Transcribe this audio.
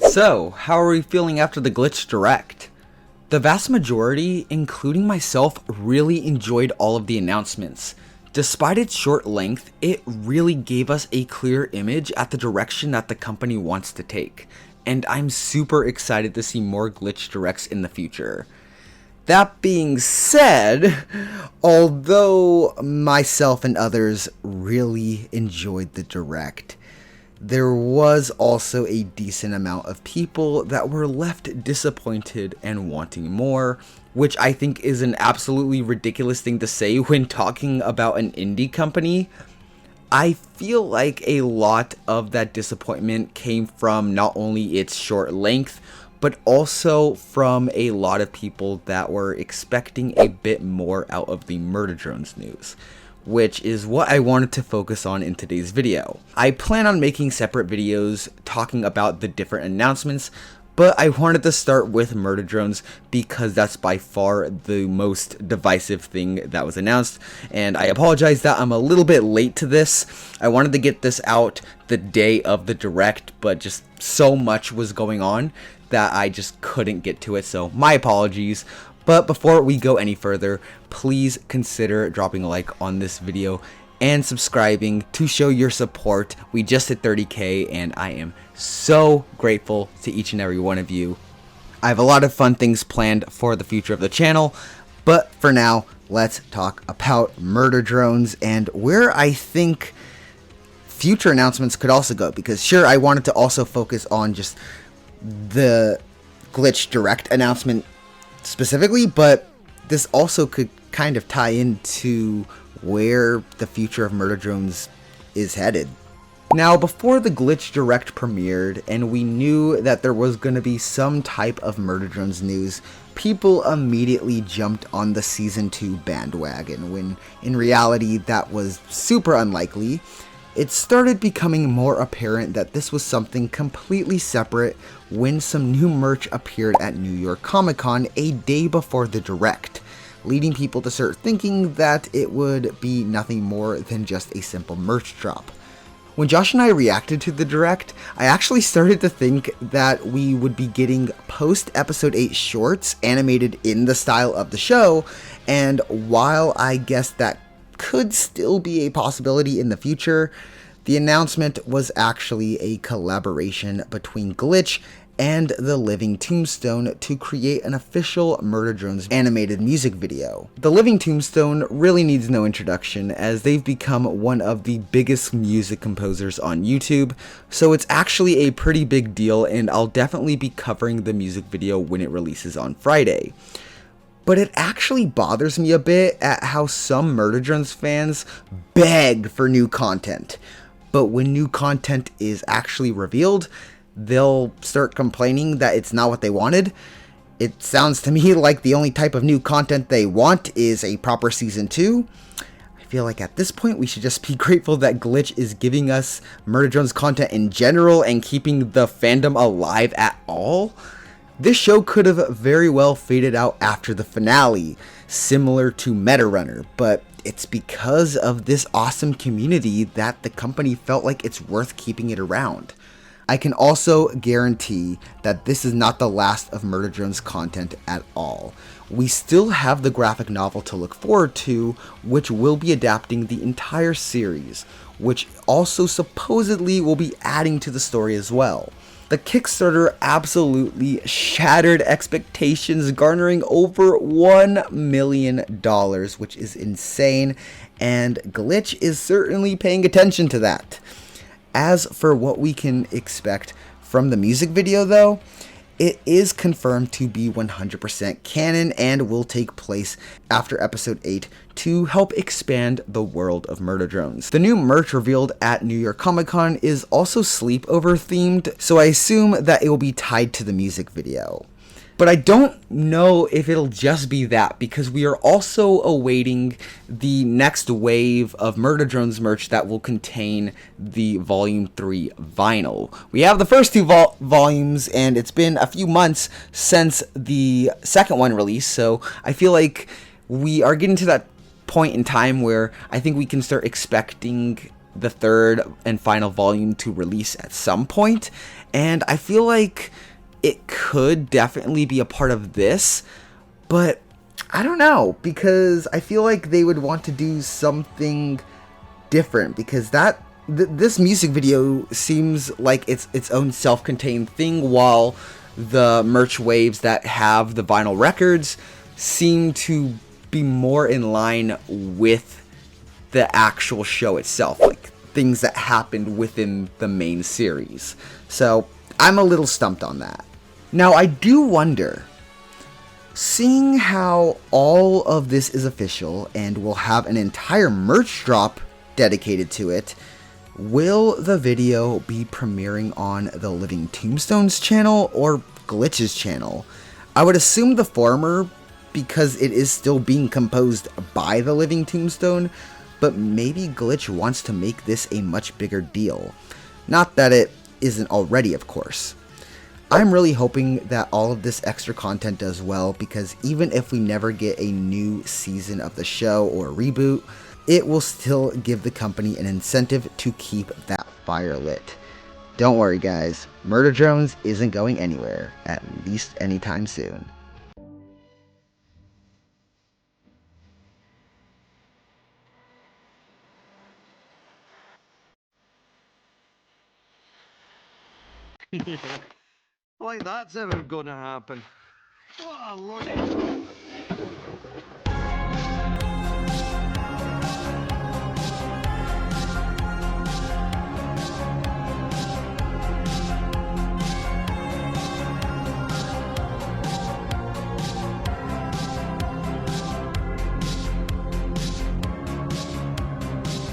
So, how are we feeling after the Glitch Direct? The vast majority, including myself, really enjoyed all of the announcements. Despite its short length, it really gave us a clear image at the direction that the company wants to take, and I'm super excited to see more Glitch Directs in the future. That being said, although myself and others really enjoyed the Direct, there was also a decent amount of people that were left disappointed and wanting more, which I think is an absolutely ridiculous thing to say when talking about an indie company. I feel like a lot of that disappointment came from not only its short length, but also from a lot of people that were expecting a bit more out of the Murder Drones news, which is what I wanted to focus on in today's video. I plan on making separate videos talking about the different announcements, but I wanted to start with Murder Drones because that's by far the most divisive thing that was announced, and I apologize that I'm a little bit late to this. I wanted to get this out the day of the Direct, but just so much was going on that I just couldn't get to it, so my apologies. But before we go any further, please consider dropping a like on this video and subscribing to show your support. We just hit 30K and I am so grateful to each and every one of you. I have a lot of fun things planned for the future of the channel, but for now, let's talk about Murder Drones and where I think future announcements could also go, because sure, I wanted to also focus on just the Glitch Direct announcement specifically, but this also could kind of tie into where the future of Murder Drones is headed. Now, before the Glitch Direct premiered and we knew that there was going to be some type of Murder Drones news, people immediately jumped on the Season 2 bandwagon, when in reality that was super unlikely. It started becoming more apparent that this was something completely separate when some new merch appeared at New York Comic Con a day before the Direct, leading people to start thinking that it would be nothing more than just a simple merch drop. When Josh and I reacted to the Direct, I actually started to think that we would be getting post-Episode 8 shorts animated in the style of the show, and while I guess that could still be a possibility in the future, the announcement was actually a collaboration between Glitch and the Living Tombstone to create an official Murder Drones animated music video. The Living Tombstone really needs no introduction, as they've become one of the biggest music composers on YouTube, so it's actually a pretty big deal, and I'll definitely be covering the music video when it releases on Friday. But it actually bothers me a bit at how some Murder Drones fans beg for new content. But when new content is actually revealed, they'll start complaining that it's not what they wanted. It sounds to me like the only type of new content they want is a proper Season 2. I feel like at this point we should just be grateful that Glitch is giving us Murder Drones content in general and keeping the fandom alive at all. This show could have very well faded out after the finale, similar to Meta Runner, but it's because of this awesome community that the company felt like it's worth keeping it around. I can also guarantee that this is not the last of Murder Drones content at all. We still have the graphic novel to look forward to, which will be adapting the entire series, which also supposedly will be adding to the story as well. The Kickstarter absolutely shattered expectations, garnering over $1 million, which is insane, and Glitch is certainly paying attention to that. As for what we can expect from the music video though, it is confirmed to be 100% canon and will take place after Episode 8 to help expand the world of Murder Drones. The new merch revealed at New York Comic Con is also sleepover themed, so I assume that it will be tied to the music video. But I don't know if it'll just be that, because we are also awaiting the next wave of Murder Drones merch that will contain the Volume 3 vinyl. We have the first two volumes, and it's been a few months since the second one released, so I feel like we are getting to that point in time where I think we can start expecting the third and final volume to release at some point. and I feel like it could definitely be a part of this, but I don't know, because I feel like they would want to do something different, because this music video seems like it's its own self-contained thing, while the merch waves that have the vinyl records seem to be more in line with the actual show itself, like things that happened within the main series. So I'm a little stumped on that. Now I do wonder, seeing how all of this is official and will have an entire merch drop dedicated to it, will the video be premiering on the Living Tombstones channel or Glitch's channel? I would assume the former, because it is still being composed by the Living Tombstone, but maybe Glitch wants to make this a much bigger deal. Not that it isn't already, of course. I'm really hoping that all of this extra content does well, because even if we never get a new season of the show or a reboot, it will still give the company an incentive to keep that fire lit. Don't worry guys, Murder Drones isn't going anywhere, at least anytime soon. Like that's ever gonna happen. What a load.